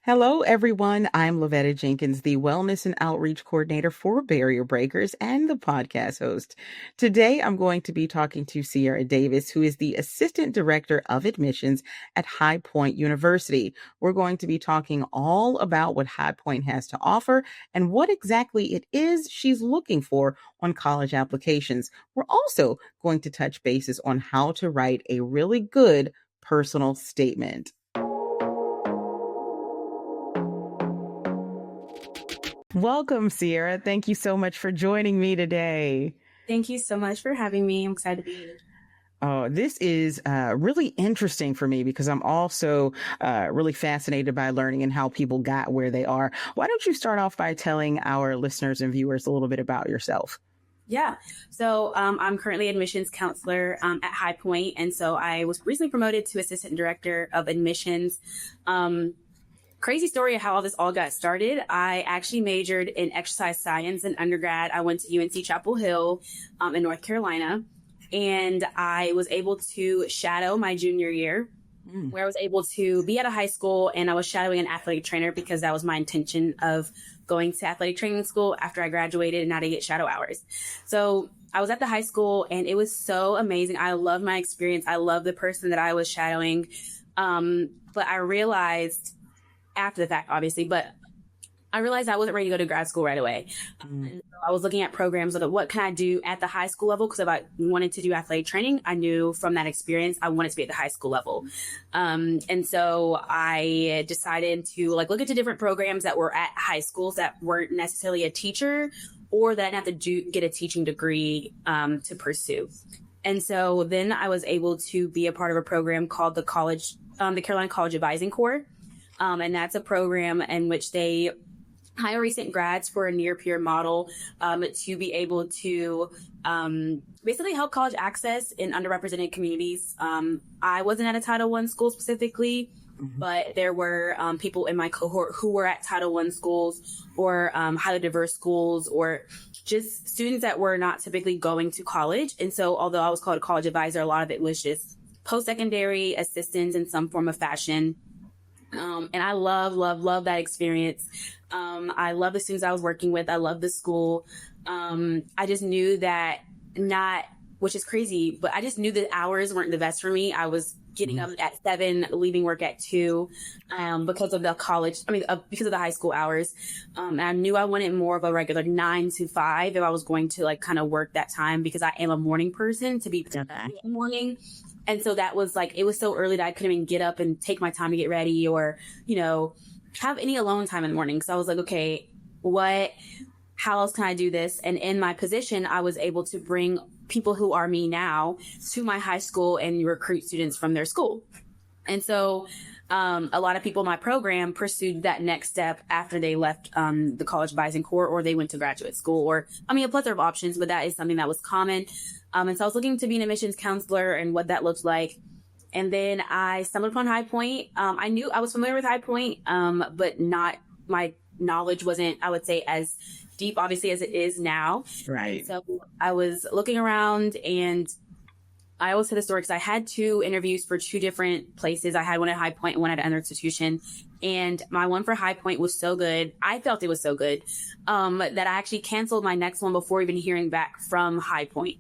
Hello, everyone. I'm LoVetta Jenkins, the Wellness and Outreach Coordinator for Barrier Breakers and the podcast host. Today, I'm going to be talking to Cierra Davis, who is the Assistant Director of Admissions at High Point University. We're going to be talking all about what High Point has to offer and what exactly it is she's looking for on college applications. We're also going to touch bases on how to write a really good personal statement. Welcome, Cierra. Thank you so much for joining me today. Thank you so much for having me. I'm excited to be here. Oh, this is really interesting for me because I'm also really fascinated by learning and how people got where they are. Why don't you start off by telling our listeners and viewers a little bit about yourself? Yeah. So I'm currently admissions counselor at High Point. And so I was recently promoted to Assistant Director of Admissions. Crazy story of how all this all got started. I actually majored in exercise science in undergrad. I went to UNC Chapel Hill in North Carolina, and I was able to shadow my junior year, where I was able to be at a high school, and I was shadowing an athletic trainer because that was my intention of going to athletic training school after I graduated and not to get shadow hours. So I was at the high school, and it was so amazing. I loved my experience. I loved the person that I was shadowing. But I realized after the fact, obviously, but I realized I wasn't ready to go to grad school right away. And so I was looking at programs of what can I do at the high school level? Because if I wanted to do athletic training, I knew from that experience, I wanted to be at the high school level. And so I decided to look into different programs that were at high schools that weren't necessarily a teacher or that I didn't have to get a teaching degree to pursue. And so then I was able to be a part of a program called the Carolina College Advising Corps. And that's a program in which they hire recent grads for a near-peer model to be able to basically help college access in underrepresented communities. I wasn't at a Title I school specifically, but there were people in my cohort who were at Title I schools or highly diverse schools or just students that were not typically going to college. And so although I was called a college advisor, a lot of it was just post-secondary assistance in some form of fashion. And I love that experience. I love the students I was working with. I love the school. I just knew that which is crazy, but I just knew that hours weren't the best for me. I was getting up at 7, leaving work at 2, because of because of the high school hours. And I knew I wanted more of a regular 9 to 5 if I was going to kind of work that time because I am a morning person to be in the morning. And so that was it was so early that I couldn't even get up and take my time to get ready or, have any alone time in the morning. So I was like, okay, how else can I do this? And in my position, I was able to bring people who are me now to my high school and recruit students from their school. And so a lot of people in my program pursued that next step after they left the College Advising Corps or they went to graduate school or, a plethora of options, but that is something that was common. And so I was looking to be an admissions counselor and what that looked like. And then I stumbled upon High Point. I knew I was familiar with High Point, but my knowledge wasn't, I would say, as deep, obviously, as it is now. Right. So I was looking around and I always tell the story because I had 2 interviews for 2 different places. I had one at High Point and one at another institution. And my one for High Point was so good. I felt it was so good that I actually canceled my next one before even hearing back from High Point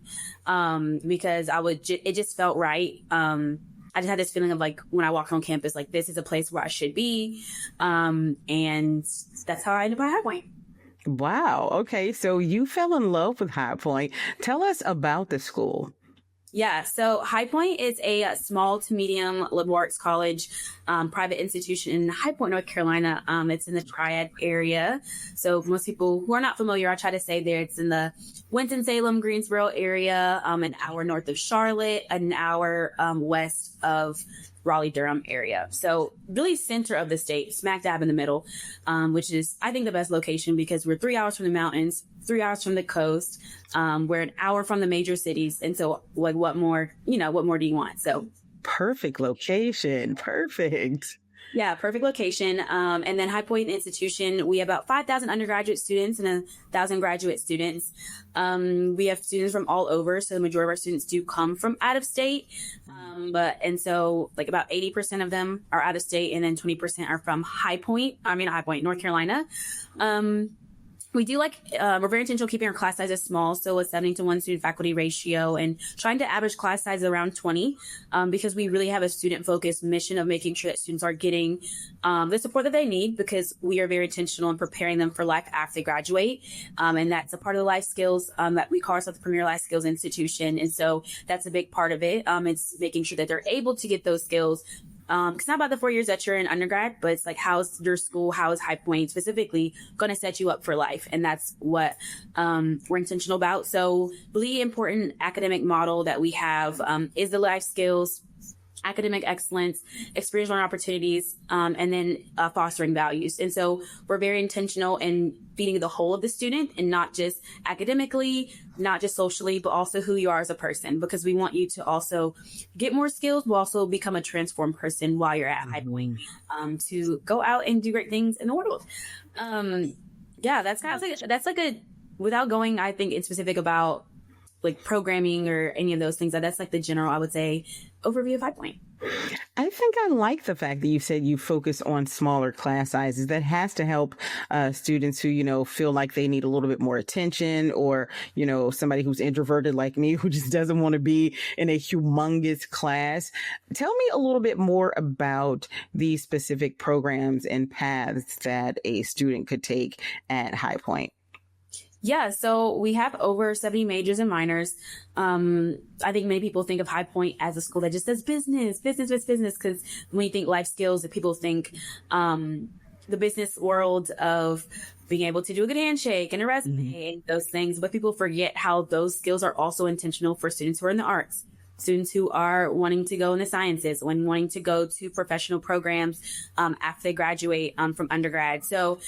because it just felt right. I just had this feeling of when I walked on campus, this is a place where I should be. And that's how I ended up at High Point. Wow. Okay. So you fell in love with High Point. Tell us about the school. Yeah, so High Point is a small to medium liberal arts college, private institution in High Point, North Carolina. It's in the Triad area. So most people who are not familiar, I try to say there, it's in the Winston-Salem, Greensboro area, an hour north of Charlotte, an hour west of Raleigh-Durham area. So really center of the state, smack dab in the middle, which is, I think, the best location because we're 3 hours from the mountains, 3 hours from the coast. We're an hour from the major cities. And so what more do you want? So perfect location. Perfect. Yeah, perfect location. And then High Point Institution, we have about 5,000 undergraduate students and 1,000 graduate students. We have students from all over. So the majority of our students do come from out of state. And so like about 80% of them are out of state, and then 20% are from High Point, North Carolina. We do we're very intentional keeping our class sizes small. So a 70-to-1 student faculty ratio, and trying to average class size around 20, because we really have a student focused mission of making sure that students are getting, the support that they need, because we are very intentional in preparing them for life after they graduate. And that's a part of the life skills, that we call ourselves the premier life skills institution. And so that's a big part of it. It's making sure that they're able to get those skills. It's not about the 4 years that you're in undergrad, but it's like, how's your school, how is High Point specifically going to set you up for life? And that's what we're intentional about. So really important academic model that we have is the life skills, academic excellence, experiential learning opportunities, and then fostering values. And so we're very intentional in feeding the whole of the student, and not just academically, not just socially, but also who you are as a person, because we want you to also get more skills, but also become a transformed person while you're at High Point, to go out and do great things in the world. That's kind of like without going, I think, in specific about like programming or any of those things, that's like the general, I would say, overview of High Point. I think I like the fact that you said you focus on smaller class sizes. That has to help students who, feel like they need a little bit more attention, or, somebody who's introverted like me who just doesn't want to be in a humongous class. Tell me a little bit more about these specific programs and paths that a student could take at High Point. Yeah, so we have over 70 majors and minors. I think many people think of High Point as a school that just does business, because when you think life skills, that people think the business world of being able to do a good handshake and a resume and those things. But people forget how those skills are also intentional for students who are in the arts, students who are wanting to go in the sciences, when wanting to go to professional programs after they graduate from undergrad. So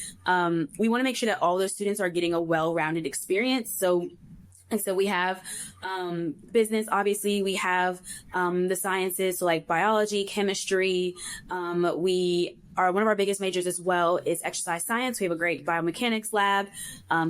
we want to make sure that all those students are getting a well-rounded experience. So we have business, obviously. We have the sciences, so like biology, chemistry. One of our biggest majors as well is exercise science. We have a great biomechanics lab.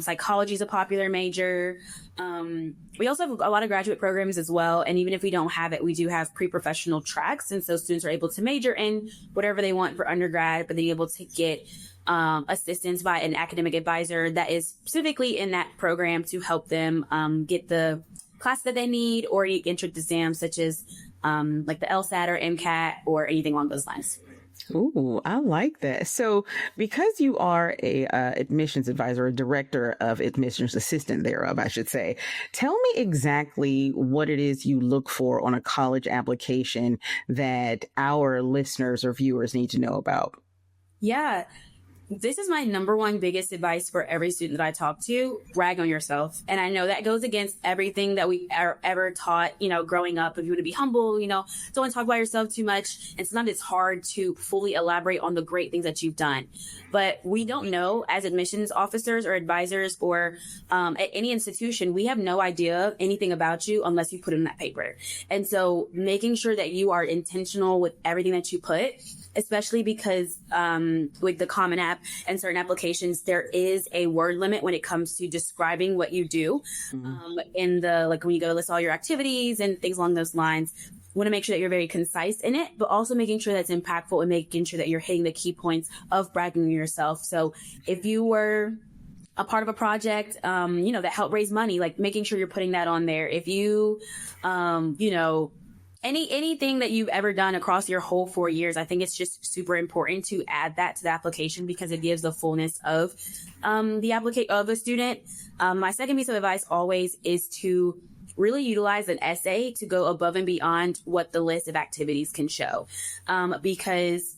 Psychology is a popular major. We also have a lot of graduate programs as well. And even if we don't have it, we do have pre-professional tracks. And so students are able to major in whatever they want for undergrad, but they're able to get assistance by an academic advisor that is specifically in that program to help them get the class that they need, or entrance exams such as like the LSAT or MCAT or anything along those lines. Ooh, I like that. So because you are a admissions advisor, a director of admissions, assistant thereof, I should say, tell me exactly what it is you look for on a college application that our listeners or viewers need to know about. Yeah. This is my number one biggest advice for every student that I talk to: brag on yourself. And I know that goes against everything that we are ever taught, growing up. If you want to be humble, don't want to talk about yourself too much. And sometimes it's hard to fully elaborate on the great things that you've done. But we don't know, as admissions officers or advisors or at any institution, we have no idea anything about you unless you put it in that paper. And so making sure that you are intentional with everything that you put, especially because with the Common App and certain applications, there is a word limit when it comes to describing what you do. In the, when you go to list all your activities and things along those lines, you want to make sure that you're very concise in it, but also making sure that's impactful and making sure that you're hitting the key points of bragging on yourself. So if you were a part of a project, that helped raise money, like making sure you're putting that on there. If you, anything that you've ever done across your whole 4 years, I think it's just super important to add that to the application, because it gives the fullness of of a student. My second piece of advice always is to really utilize an essay to go above and beyond what the list of activities can show, because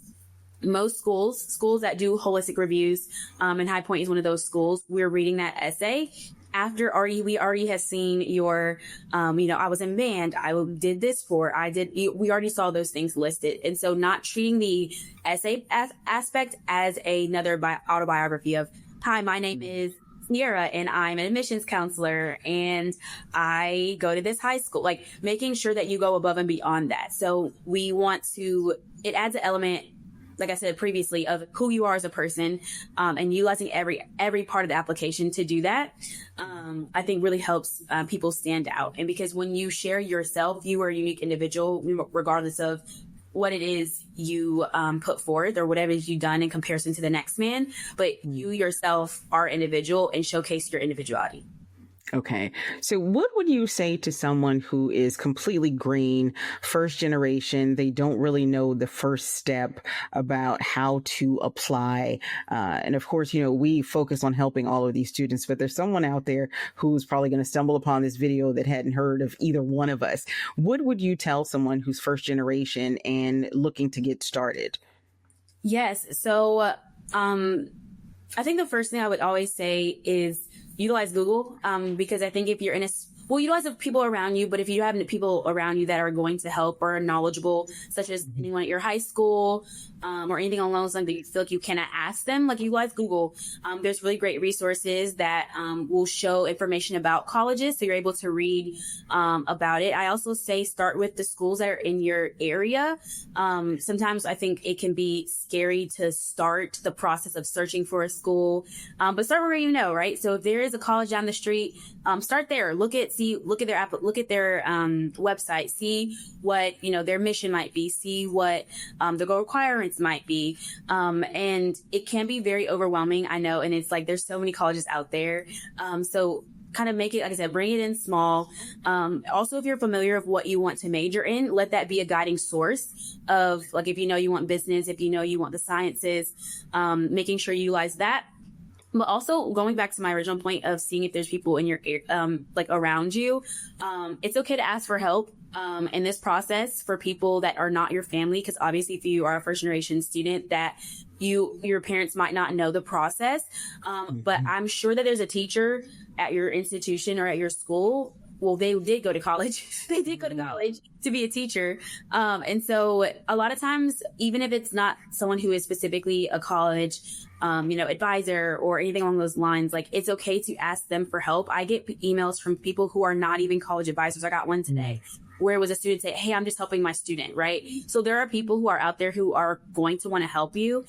most schools that do holistic reviews, and High Point is one of those schools, we're reading that essay after we already have seen your, I was in band, we already saw those things listed. And so not treating the essay aspect as another autobiography of, hi, my name is Cierra and I'm an admissions counselor and I go to this high school, like making sure that you go above and beyond that. So it adds an element like I said previously, of who you are as a person, and utilizing every part of the application to do that, I think really helps people stand out. And because when you share yourself, you are a unique individual, regardless of what it is you put forth or whatever you've done in comparison to the next man. But you yourself are individual and showcase your individuality. Okay. So what would you say to someone who is completely green, first generation? They don't really know the first step about how to apply. And of course, we focus on helping all of these students, but there's someone out there who's probably going to stumble upon this video that hadn't heard of either one of us. What would you tell someone who's first generation and looking to get started? Yes. So, I think the first thing I would always say is utilize Google, because I think if you're utilize the people around you, but if you have people around you that are going to help or are knowledgeable, such as anyone at your high school, or anything along those lines that you feel like you cannot ask them, like utilize Google. There's really great resources that will show information about colleges, so you're able to read about it. I also say start with the schools that are in your area. Sometimes I think it can be scary to start the process of searching for a school, but start where you know, right? So if there is a college down the street, start there. Look at their app, look at their website, see what their mission might be, see what the requirements might be, and it can be very overwhelming, I know, and it's like there's so many colleges out there, so kind of make it, like I said, bring it in small. Also, if you're familiar of what you want to major in, let that be a guiding source of, like, if you want business, if you want the sciences, making sure you utilize that. But also going back to my original point of seeing if there's people in your around you, it's okay to ask for help in this process for people that are not your family, because obviously if you are a first generation student, that your parents might not know the process, but I'm sure that there's a teacher at your institution or at your school. Well, they did go to college. They did go to college to be a teacher. And so a lot of times, even if it's not someone who is specifically a college, advisor or anything along those lines, like, it's okay to ask them for help. I get emails from people who are not even college advisors. I got one today where it was a student say, hey, I'm just helping my student, right? So there are people who are out there who are going to want to help you.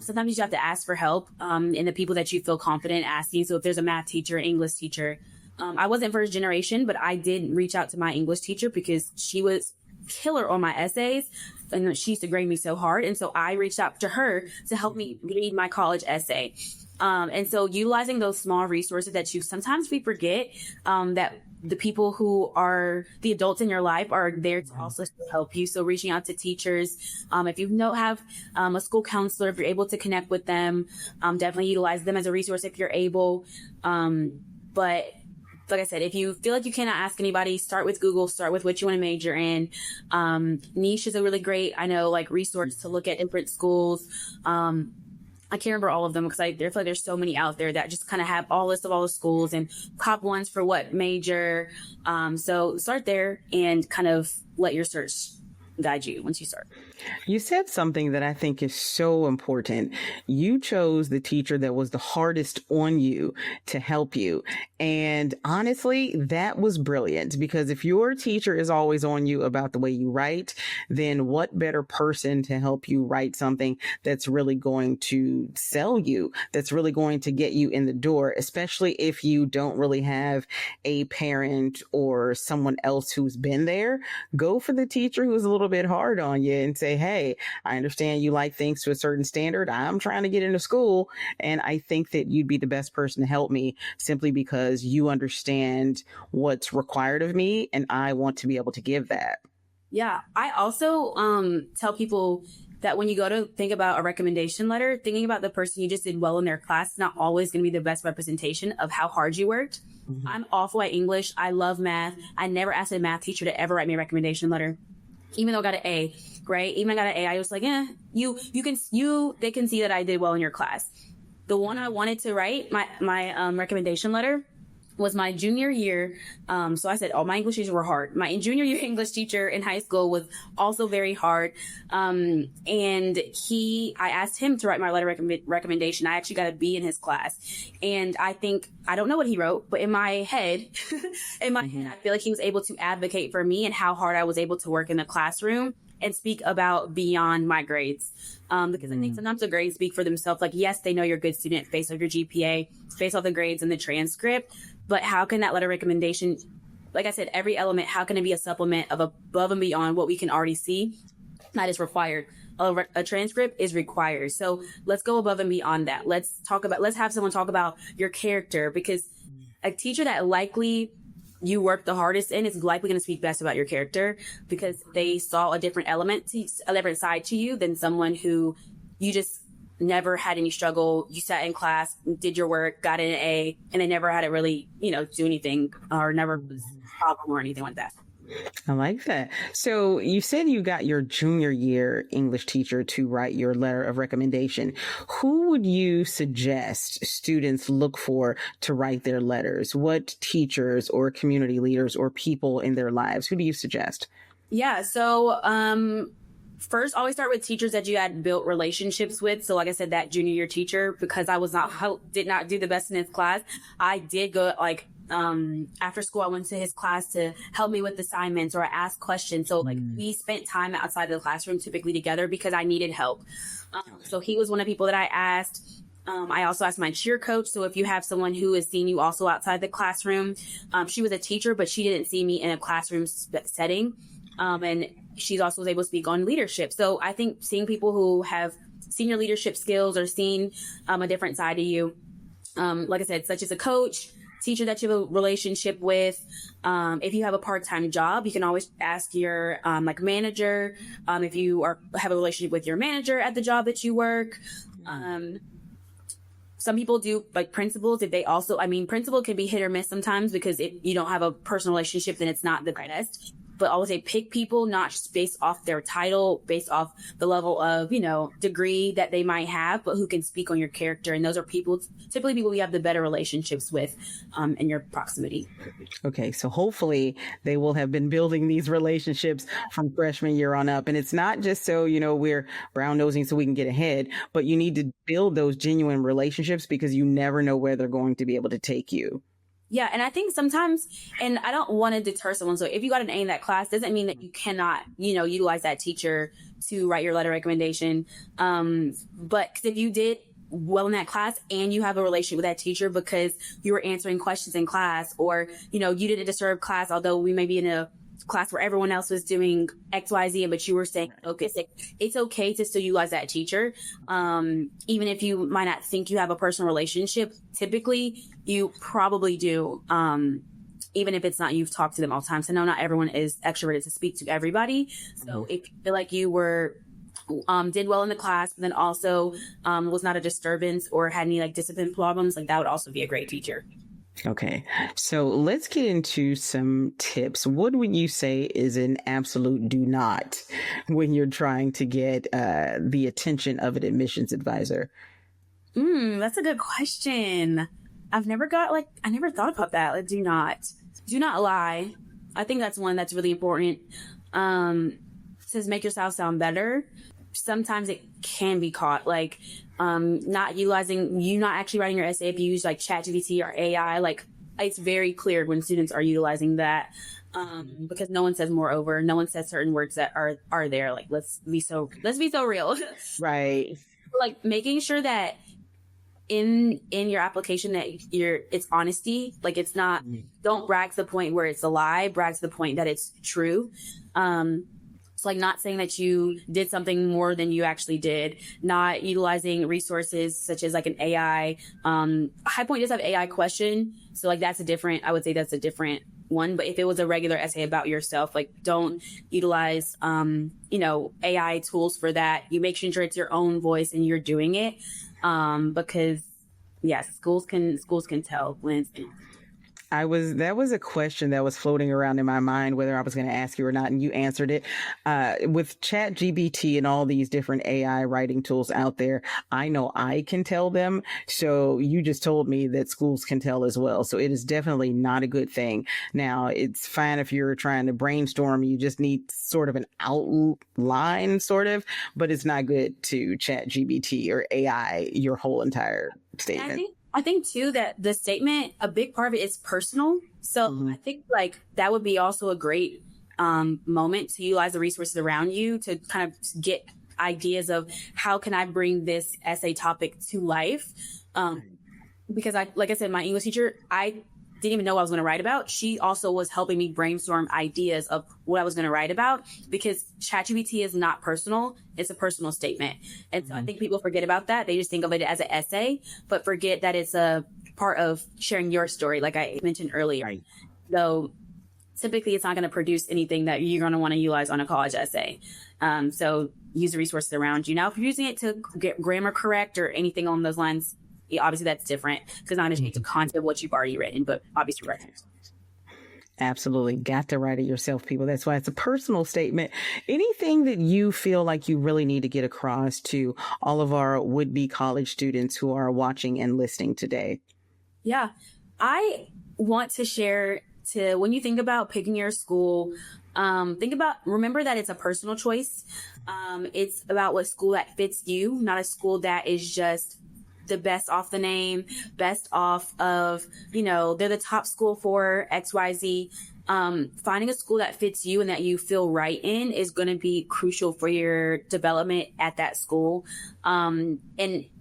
Sometimes you have to ask for help, and the people that you feel confident asking. So if there's a math teacher, English teacher, I wasn't first generation, but I did reach out to my English teacher because she was killer on my essays, and she used to grade me so hard. And so I reached out to her to help me read my college essay. And so utilizing those small resources that sometimes we forget, that the people who are the adults in your life are there to also help you. So reaching out to teachers, if you don't have a school counselor, if you're able to connect with them, definitely utilize them as a resource if you're able. But like I said, if you feel like you cannot ask anybody, start with Google, start with what you want to major in. Niche is a really great, resource to look at different schools. I can't remember all of them because I feel like there's so many out there that just kind of have all list of all the schools and top ones for what major. So start there and kind of let your search guide you once you start. You said something that I think is so important. You chose the teacher that was the hardest on you to help you. And honestly, that was brilliant, because if your teacher is always on you about the way you write, then what better person to help you write something that's really going to sell you, that's really going to get you in the door, especially if you don't really have a parent or someone else who's been there. Go for the teacher who's a little bit hard on you and say, hey, I understand you like things to a certain standard. I'm trying to get into school, and I think that you'd be the best person to help me, simply because you understand what's required of me, and I want to be able to give that. Yeah. I also tell people that when you go to think about a recommendation letter, thinking about the person you just did well in their class is not always going to be the best representation of how hard you worked. Mm-hmm. I'm awful at English. I love math. I never asked a math teacher to ever write me a recommendation letter, even though I got an A, right? Even I got an A, I was like, they can see that I did well in your class. The one I wanted to write, my recommendation letter, was my junior year. So I said, my English teachers were hard. My junior year English teacher in high school was also very hard. And I asked him to write my letter recommendation. I actually got a B in his class. And I don't know what he wrote, but in my head, I feel like he was able to advocate for me and how hard I was able to work in the classroom. and speak about beyond my grades. Because I think sometimes the grades speak for themselves. Like, yes, they know you're a good student based off your GPA, based off the grades and the transcript. But how can that letter recommendation, like I said, every element, how can it be a supplement of above and beyond what we can already see? That is required. A transcript is required. So let's go above and beyond that. Let's have someone talk about your character, because a teacher that likely you work the hardest in is likely going to speak best about your character, because they saw a different a different side to you than someone who you just never had any struggle. You sat in class, did your work, got an A, and they never had to really, do anything, or never was a problem or anything like that. I like that. So you said you got your junior year English teacher to write your letter of recommendation. Who would you suggest students look for to write their letters? What teachers or community leaders or people in their lives? Who do you suggest? Yeah. So, first, always start with teachers that you had built relationships with. So like I said, that junior year teacher, because I did not do the best in his class. I did go after school, I went to his class to help me with assignments or ask questions. So we spent time outside of the classroom typically together because I needed help. So he was one of the people that I asked. I also asked my cheer coach. So if you have someone who has seen you also outside the classroom, she was a teacher, but she didn't see me in a classroom setting. And she also was able to speak on leadership. So I think seeing people who have senior leadership skills or seen a different side of you, like I said, such as a coach, teacher that you have a relationship with. If you have a part-time job, you can always ask your manager. If you have a relationship with your manager at the job that you work. Some people do principals. Principal can be hit or miss sometimes, because if you don't have a personal relationship, then it's not the best. But I would say pick people not just based off their title, based off the level of, degree that they might have, but who can speak on your character. And those are typically people you have the better relationships with in your proximity. Okay, so hopefully they will have been building these relationships from freshman year on up. And it's not just so, we're brown nosing so we can get ahead, but you need to build those genuine relationships, because you never know where they're going to be able to take you. Yeah. And I think sometimes, and I don't want to deter someone. So if you got an A in that class, doesn't mean that you cannot, utilize that teacher to write your letter recommendation. But if you did well in that class and you have a relationship with that teacher because you were answering questions in class, or, you didn't disturb class, although we may be in a class where everyone else was doing XYZ, but you were staying focused, it's okay to still utilize that teacher. Even if you might not think you have a personal relationship, typically you probably do. Even if it's not, you've talked to them all the time. So no, not everyone is extroverted to speak to everybody. So if you feel like you were, did well in the class, but then also, was not a disturbance or had any discipline problems, that would also be a great teacher. Okay, so let's get into some tips. What would you say is an absolute do not when you're trying to get the attention of an admissions advisor? That's a good question. I never thought about that. Do not lie. I think that's one that's really important. Says make yourself sound better. Sometimes it can be caught, not actually writing your essay. If you use ChatGPT or AI, it's very clear when students are utilizing that, because no one says moreover, no one says certain words that are there. Let's be so real. Right. Making sure that in your application that it's honesty. It's not, don't brag to the point where it's a lie, brag to the point that it's true. Not saying that you did something more than you actually did, not utilizing resources such as an AI. High Point does have AI question. So I would say that's a different one. But if it was a regular essay about yourself, don't utilize, AI tools for that. You make sure it's your own voice and you're doing it. Because yes, schools can tell when it's that was a question that was floating around in my mind, whether I was going to ask you or not, and you answered it. With ChatGPT and all these different AI writing tools out there, I know I can tell them. So you just told me that schools can tell as well. So it is definitely not a good thing. Now, it's fine if you're trying to brainstorm, you just need sort of an outline, but it's not good to ChatGPT or AI your whole entire statement. I think too that the statement, a big part of it is personal. So I think that would be also a great moment to utilize the resources around you to kind of get ideas of how can I bring this essay topic to life. Because like I said, my English teacher, I didn't even know what I was going to write about. She also was helping me brainstorm ideas of what I was going to write about, because ChatGPT is not personal. It's a personal statement. And so I think people forget about that. They just think of it as an essay, but forget that it's a part of sharing your story, like I mentioned earlier. Right. So typically it's not going to produce anything that you're going to want to utilize on a college essay. So use the resources around you. Now, if you're using it to get grammar correct or anything along those lines, obviously that's different, because not going to change the content of what you've already written, but obviously right. Absolutely. Got to write it yourself, people. That's why it's a personal statement. Anything that you feel like you really need to get across to all of our would-be college students who are watching and listening today? Yeah, I want to share to, when you think about picking your school, remember that it's a personal choice. It's about what school that fits you, not a school that is just the best off the name, best off of, they're the top school for XYZ. Finding a school that fits you and that you feel right in is going to be crucial for your development at that school. And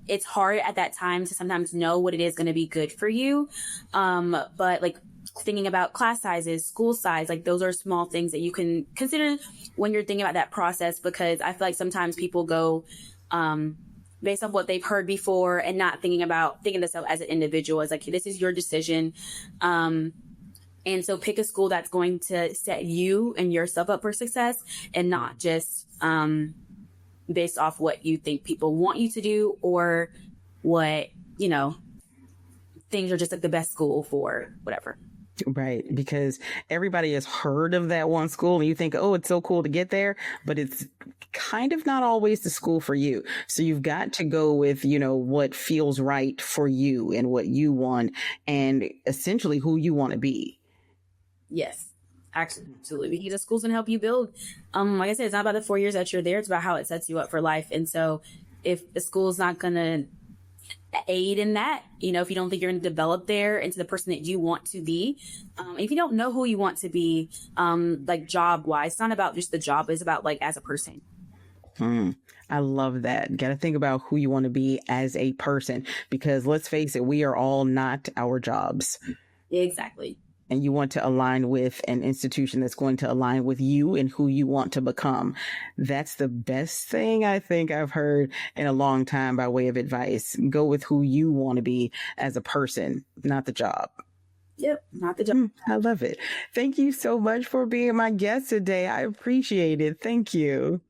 it's hard at that time to sometimes know what it is going to be good for you. But like thinking about class sizes, school size, like those are small things that you can consider when you're thinking about that process, because I feel like sometimes people go, based on what they've heard before and not thinking themselves as an individual as like, this is your decision. And so pick a school that's going to set you and yourself up for success, and not just based off what you think people want you to do, or what, things are just like the best school for whatever. Right. Because everybody has heard of that one school and you think, oh, it's so cool to get there, but it's kind of not always the school for you. So you've got to go with, what feels right for you and what you want, and essentially who you want to be. Yes, absolutely. Because the school's going to help you build. Like I said, it's not about the 4 years that you're there. It's about how it sets you up for life. And so if the school's not going to aid in that, if you don't think you're going to develop there into the person that you want to be, if you don't know who you want to be, like job wise, it's not about just the job, it's about like as a person. I love that. Got to think about who you want to be as a person, because let's face it, we are all not our jobs. Exactly. And you want to align with an institution that's going to align with you and who you want to become. That's the best thing I think I've heard in a long time by way of advice. Go with who you want to be as a person, not the job. Yep, not the job. I love it. Thank you so much for being my guest today. I appreciate it. Thank you.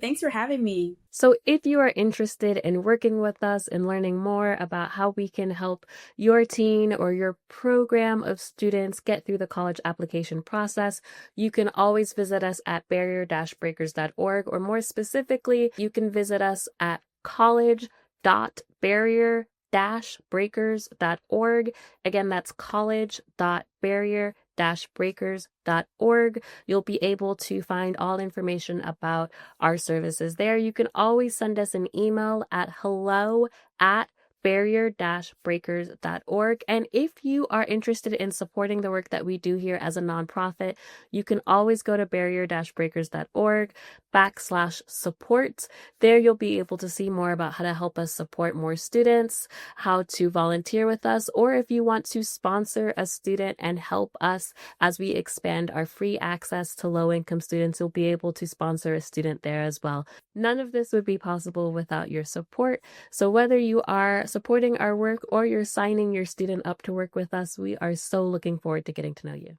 Thanks for having me. So if you are interested in working with us and learning more about how we can help your teen or your program of students get through the college application process, you can always visit us at barrier-breakers.org, or more specifically, you can visit us at college.barrier-breakers.org. Again, that's college.barrier-breakers.org. You'll be able to find all information about our services there. You can always send us an email at hello@barrier-breakers.org. And if you are interested in supporting the work that we do here as a nonprofit, you can always go to barrier-breakers.org/support. There you'll be able to see more about how to help us support more students, how to volunteer with us, or if you want to sponsor a student and help us as we expand our free access to low-income students, you'll be able to sponsor a student there as well. None of this would be possible without your support. So whether you are supporting our work or you're signing your student up to work with us, we are so looking forward to getting to know you.